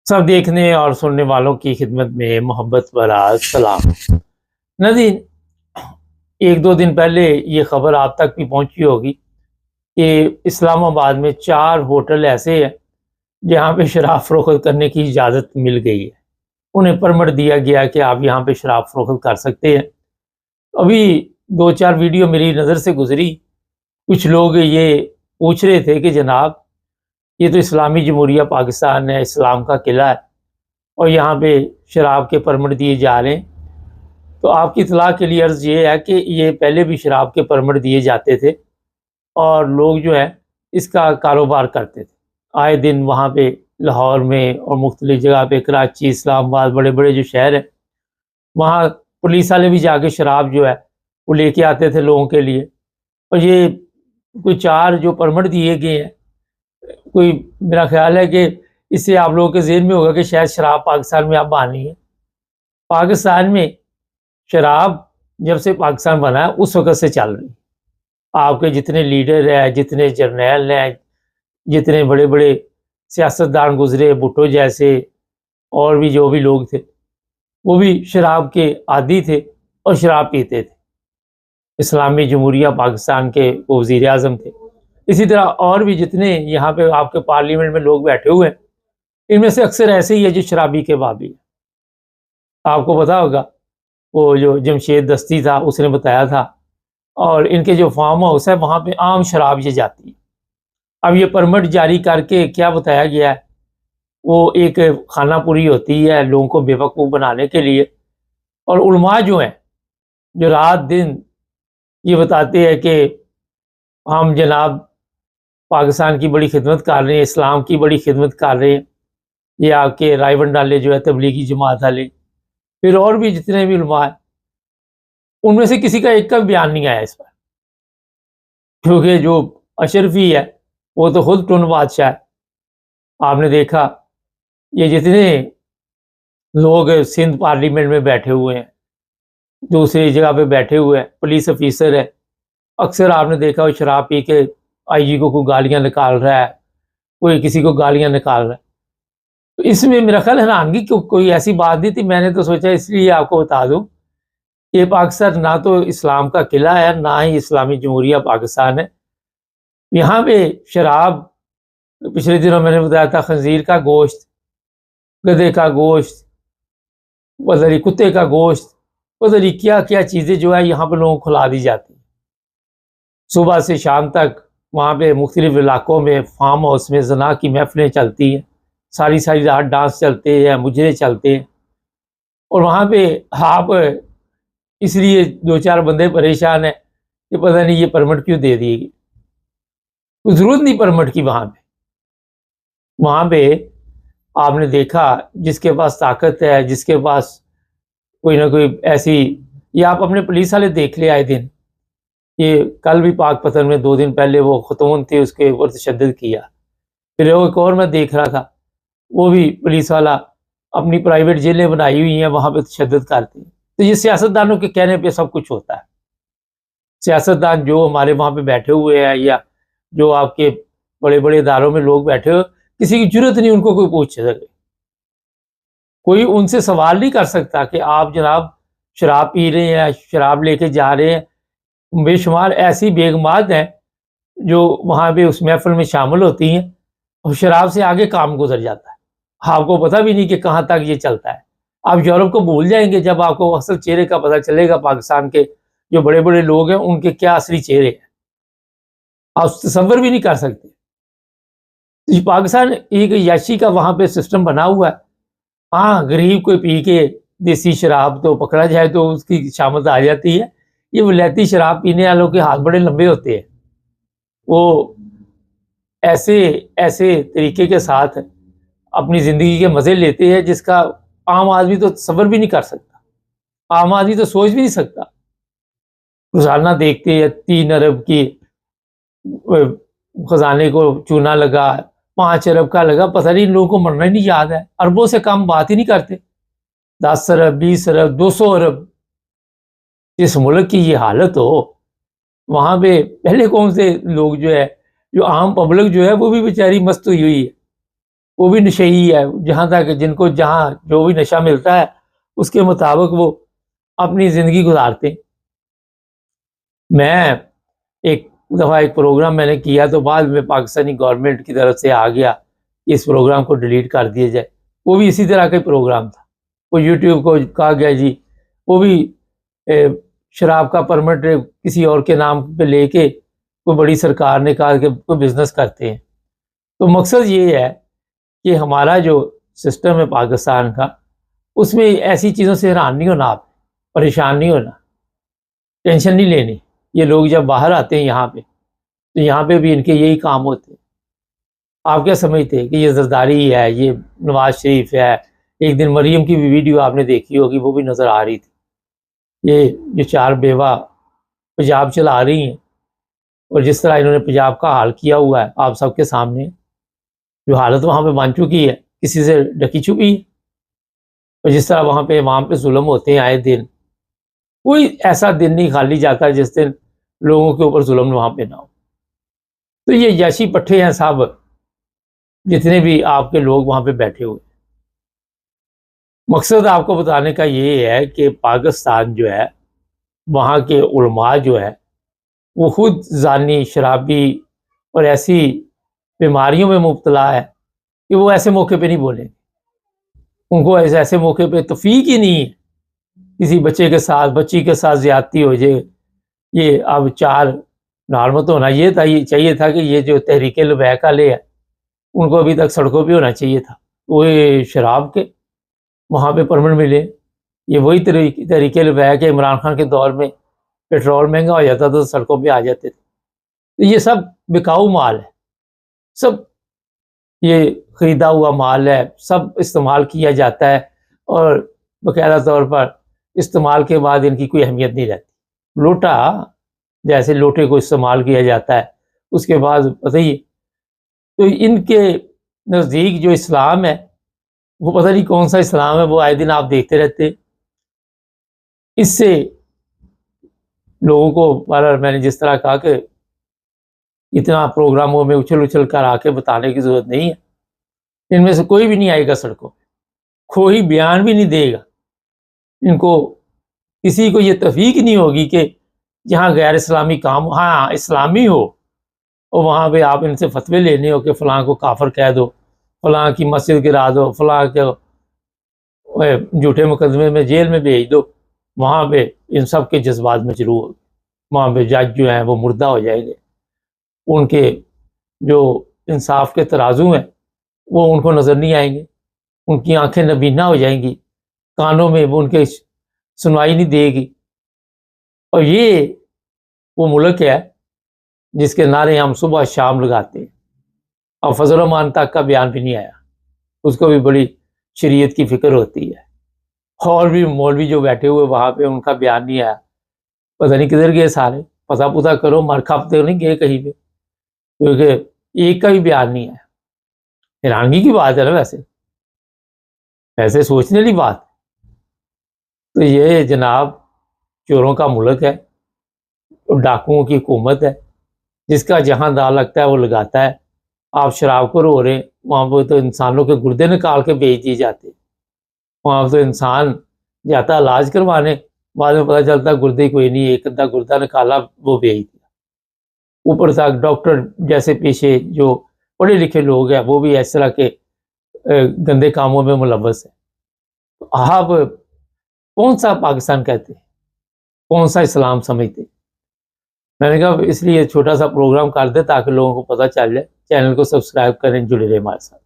سب دیکھنے اور سننے والوں کی خدمت میں محبت بھرا سلام۔ ناظرین، ایک دو دن پہلے یہ خبر آپ تک بھی پہنچی ہوگی کہ اسلام آباد میں 4 ہوٹل ایسے ہیں جہاں پہ شراب فروخت کرنے کی اجازت مل گئی ہے۔ انہیں پرمٹ دیا گیا کہ آپ یہاں پہ شراب فروخت کر سکتے ہیں۔ ابھی 2-4 ویڈیو میری نظر سے گزری، کچھ لوگ یہ پوچھ رہے تھے کہ جناب یہ تو اسلامی جمہوریہ پاکستان ہے، اسلام کا قلعہ ہے، اور یہاں پہ شراب کے پرمٹ دیے جا رہے ہیں۔ تو آپ کی اطلاع کے لیے عرض یہ ہے کہ یہ پہلے بھی شراب کے پرمٹ دیے جاتے تھے اور لوگ جو ہے اس کا کاروبار کرتے تھے۔ آئے دن وہاں پہ لاہور میں اور مختلف جگہ پہ، کراچی، اسلام آباد، بڑے بڑے جو شہر ہیں، وہاں پولیس والے بھی جا کے شراب جو ہے وہ لے کے آتے تھے لوگوں کے لیے۔ اور یہ کوئی 4 جو پرمٹ دیے گئے ہیں، کوئی میرا خیال ہے کہ اس سے آپ لوگوں کے ذہن میں ہوگا کہ شاید شراب پاکستان میں اب بانی ہے۔ پاکستان میں شراب جب سے پاکستان بنا ہے اس وقت سے چل رہی ہے۔ آپ کے جتنے لیڈر ہیں، جتنے جرنیل ہیں، جتنے بڑے بڑے سیاستدان گزرے، بھٹو جیسے، اور بھی جو بھی لوگ تھے، وہ بھی شراب کے عادی تھے اور شراب پیتے تھے۔ اسلامی جمہوریہ پاکستان کے وہ وزیر اعظم تھے۔ اسی طرح اور بھی جتنے یہاں پہ آپ کے پارلیمنٹ میں لوگ بیٹھے ہوئے ہیں، ان میں سے اکثر ایسے ہی ہے جو شرابی کے بابی ہے۔ آپ کو پتا ہوگا وہ جو جمشید دستی تھا، اس نے بتایا تھا، اور ان کے جو فارم ہاؤس ہے وہاں پہ عام شراب یہ جاتی ہے۔ اب یہ پرمٹ جاری کر کے کیا بتایا گیا ہے، وہ ایک خانہ پوری ہوتی ہے لوگوں کو بے وقوف بنانے کے لیے۔ اور علماء جو ہیں، جو رات دن یہ بتاتے ہیں کہ ہم جناب پاکستان کی بڑی خدمت کر رہے ہیں، اسلام کی بڑی خدمت کر رہے ہیں، یہ آپ کے رائے ونڈالے جو ہے تبلیغی جماعت والے، پھر اور بھی جتنے بھی علماء ہیں، ان میں سے کسی کا ایک کا بیان نہیں آیا اس پر، کیونکہ جو اشرفی ہے وہ تو خود ٹون بادشاہ ہے۔ آپ نے دیکھا یہ جتنے لوگ سندھ پارلیمنٹ میں بیٹھے ہوئے ہیں، دوسری جگہ پہ بیٹھے ہوئے ہیں، پولیس افیسر ہے، اکثر آپ نے دیکھا وہ شراب پی کے آئی جی کو کوئی گالیاں نکال رہا ہے، کوئی کسی کو گالیاں نکال رہا ہے۔ تو اس میں میرا خیال حیرانگی کوئی ایسی بات نہیں تھی۔ میں نے تو سوچا اس لیے آپ کو بتا دوں کہ پاکستان نہ تو اسلام کا قلعہ ہے، نہ ہی اسلامی جمہوریہ پاکستان ہے۔ یہاں پہ شراب، پچھلے دنوں میں نے بتایا تھا، خنزیر کا گوشت، گدھے کا گوشت، پتہ نہیں کتے کا گوشت، پتہ نہیں کیا کیا چیزیں جو ہے یہاں پہ لوگوں کو کھلا دی جاتی ہیں۔ صبح سے شام تک وہاں پہ مختلف علاقوں میں فارم ہاؤس میں زنا کی محفلیں چلتی ہیں، ساری رات ڈانس چلتے ہیں، مجرے چلتے ہیں، اور وہاں پہ آپ اس لیے 2-4 بندے پریشان ہیں کہ پتہ نہیں یہ پرمٹ کیوں دے دیے گی۔ کوئی ضرورت نہیں پرمٹ کی۔ وہاں پہ آپ نے دیکھا جس کے پاس طاقت ہے، جس کے پاس کوئی نہ کوئی ایسی، یہ آپ اپنے پولیس والے دیکھ لے، آئے دن یہ کل بھی پاک پتن میں 2 دن پہلے وہ خاتون تھی، اس کے اوپر تشدد کیا۔ پھر ایک اور میں دیکھ رہا تھا، وہ بھی پولیس والا اپنی پرائیویٹ جیلیں بنائی ہوئی ہیں، وہاں پہ تشدد کرتے ہیں۔ تو یہ سیاستدانوں کے کہنے پہ سب کچھ ہوتا ہے۔ سیاستدان جو ہمارے وہاں پہ بیٹھے ہوئے ہیں، یا جو آپ کے بڑے بڑے اداروں میں لوگ بیٹھے ہوئے، کسی کی ضرورت نہیں ان کو کوئی پوچھ سکے، کوئی ان سے سوال نہیں کر سکتا کہ آپ جناب شراب پی رہے ہیں، شراب لے کے جا رہے ہیں۔ بے شمار ایسی بیگمات ہیں جو وہاں پہ اس محفل میں شامل ہوتی ہیں، اور شراب سے آگے کام گزر جاتا ہے، آپ کو پتہ بھی نہیں کہ کہاں تک یہ چلتا ہے۔ آپ یورپ کو بھول جائیں گے جب آپ کو اصل چہرے کا پتہ چلے گا، پاکستان کے جو بڑے بڑے لوگ ہیں ان کے کیا اصلی چہرے ہیں، آپ تصور بھی نہیں کر سکتے۔ پاکستان ایک یاشی کا وہاں پہ سسٹم بنا ہوا ہے۔ ہاں، غریب کوئی پی کے دیسی شراب تو پکڑا جائے تو اس کی شامت آ جاتی ہے۔ یہ ولایتی شراب پینے والوں کے ہاتھ بڑے لمبے ہوتے ہیں، وہ ایسے طریقے کے ساتھ اپنی زندگی کے مزے لیتے ہیں جس کا عام آدمی تو تصور بھی نہیں کر سکتا، عام آدمی تو سوچ بھی نہیں سکتا۔ روزانہ دیکھتے ہیں 3 ارب کی خزانے کو چونا لگا، 5 ارب کا لگا، پتہ نہیں ان لوگوں کو مرنا ہی نہیں یاد ہے، اربوں سے کم بات ہی نہیں کرتے، 10 ارب 20 ارب 200 ارب۔ اس ملک کی یہ حالت ہو، وہاں پہ پہلے کون سے لوگ جو ہے، جو عام پبلک جو ہے وہ بھی بیچاری مست ہوئی ہے۔ وہ بھی نشئی ہے، جہاں تک جن کو جہاں جو بھی نشہ ملتا ہے اس کے مطابق وہ اپنی زندگی گزارتے ہیں۔ میں ایک دفعہ ایک پروگرام میں نے کیا تو بعد میں پاکستانی گورنمنٹ کی طرف سے آ گیا کہ اس پروگرام کو ڈیلیٹ کر دیا جائے، وہ بھی اسی طرح کا پروگرام تھا۔ وہ یوٹیوب کو کہا گیا جی وہ بھی شراب کا پرمٹ کسی اور کے نام پہ لے کے کوئی بڑی سرکار نے کہا کہ کوئی بزنس کرتے ہیں۔ تو مقصد یہ ہے کہ ہمارا جو سسٹم ہے پاکستان کا، اس میں ایسی چیزوں سے حیران نہیں ہونا، آپ پریشان نہیں ہونا، ٹینشن نہیں لینی۔ یہ لوگ جب باہر آتے ہیں یہاں پہ تو یہاں پہ بھی ان کے یہی کام ہوتے ہیں۔ آپ کیا سمجھتے ہیں کہ یہ زرداری ہے، یہ نواز شریف ہے؟ ایک دن مریم کی بھی ویڈیو آپ نے دیکھی ہوگی، وہ بھی نظر آ رہی تھی، یہ 4 بیوہ پنجاب چلا رہی ہیں، اور جس طرح انہوں نے پنجاب کا حال کیا ہوا ہے آپ سب کے سامنے، جو حالت وہاں پہ بن چکی ہے کسی سے ڈکی چھپی ہے، اور جس طرح وہاں پہ امام پہ ظلم ہوتے ہیں آئے دن، کوئی ایسا دن نہیں خالی جاتا جس دن لوگوں کے اوپر ظلم وہاں پہ نہ ہو۔ تو یہ یاشی پٹھے ہیں سب، جتنے بھی آپ کے لوگ وہاں پہ بیٹھے ہوئے۔ مقصد آپ کو بتانے کا یہ ہے کہ پاکستان جو ہے، وہاں کے علماء جو ہے وہ خود زانی، شرابی اور ایسی بیماریوں میں مبتلا ہے کہ وہ ایسے موقع پہ نہیں بولیں، ان کو ایسے موقع پہ توفیق ہی نہیں ہے۔ کسی بچے کے ساتھ، بچی کے ساتھ زیادتی ہو جائے، یہ اب 4 نارمل ہونا یہ تھا، یہ چاہیے تھا کہ یہ جو تحریک لبیک والے ہے ان کو ابھی تک سڑکوں پہ ہونا چاہیے تھا، وہ شراب کے وہاں پہ پرمٹ ملے۔ یہ وہی تحریک لبیک ہے، عمران خان کے دور میں پیٹرول مہنگا ہو جاتا تو سڑکوں پہ آ جاتے تھے۔ تو یہ سب بکاؤ مال ہے، سب یہ خریدا ہوا مال ہے، سب استعمال کیا جاتا ہے، اور باقاعدہ طور پر استعمال کے بعد ان کی کوئی اہمیت نہیں رہتی۔ لوٹا جیسے لوٹے کو استعمال کیا جاتا ہے، اس کے بعد پتہ ہی ہے۔ تو ان کے نزدیک جو اسلام ہے وہ پتہ نہیں کون سا اسلام ہے، وہ آئے دن آپ دیکھتے رہتے۔ اس سے لوگوں کو بہرحال میں نے جس طرح کہا کہ اتنا پروگراموں میں اچھل کر آ کے بتانے کی ضرورت نہیں ہے۔ ان میں سے کوئی بھی نہیں آئے گا سڑکوں پہ، کوئی بیان بھی نہیں دے گا، ان کو کسی کو یہ توفیق نہیں ہوگی کہ جہاں غیر اسلامی کام، ہاں اسلامی ہو، اور وہاں پہ آپ ان سے فتوے لینے ہو کہ فلاں کو کافر کہہ دو، فلاں کی مسجد گرا دو، فلاں کے جھوٹے مقدمے میں جیل میں بھیج دو، وہاں پہ ان سب کے جذبات مجروح ہو، وہاں پہ جج جو ہیں وہ مردہ ہو جائیں گے، ان کے جو انصاف کے ترازو ہیں وہ ان کو نظر نہیں آئیں گے، ان کی آنکھیں نبینا ہو جائیں گی، کانوں میں وہ ان کے سنوائی نہیں دے گی۔ اور یہ وہ ملک ہے جس کے نعرے ہم صبح شام لگاتے ہیں۔ اور فضل الرحمان تک کا بیان بھی نہیں آیا، اس کو بھی بڑی شریعت کی فکر ہوتی ہے، اور بھی مولوی جو بیٹھے ہوئے وہاں پہ ان کا بیان نہیں آیا، پتہ نہیں کدھر گئے سارے، پتہ کرو، مر کھپتے نہیں گئے کہیں پہ، کیونکہ ایک کا بھی بیان نہیں آیا۔ حیرانگی کی بات ہے نا، ویسے سوچنے والی بات۔ تو یہ جناب چوروں کا ملک ہے، ڈاکوؤں کی حکومت ہے، جس کا جہاں دال لگتا ہے وہ لگاتا ہے۔ آپ شراب کو رو رہے ہیں، وہاں پہ تو انسانوں کے گردے نکال کے بیچ دیے جاتے، وہاں پہ تو انسان جاتا علاج کروانے، بعد میں پتہ چلتا گردے کوئی نہیں، ایک ادھا گردہ نکالا وہ بیچ دیا۔ اوپر تک ڈاکٹر جیسے پیشے جو پڑھے لکھے لوگ ہیں وہ بھی اس طرح کے گندے کاموں میں ملوث ہیں۔ تو آپ کون سا پاکستان کہتے ہیں، کون سا اسلام سمجھتے؟ میں نے کہا اس لیے چھوٹا سا پروگرام کر دے تاکہ لوگوں کو پتہ چل جائے۔ چینل کو سبسکرائب کریں، جڑے رہیں ہمارے ساتھ۔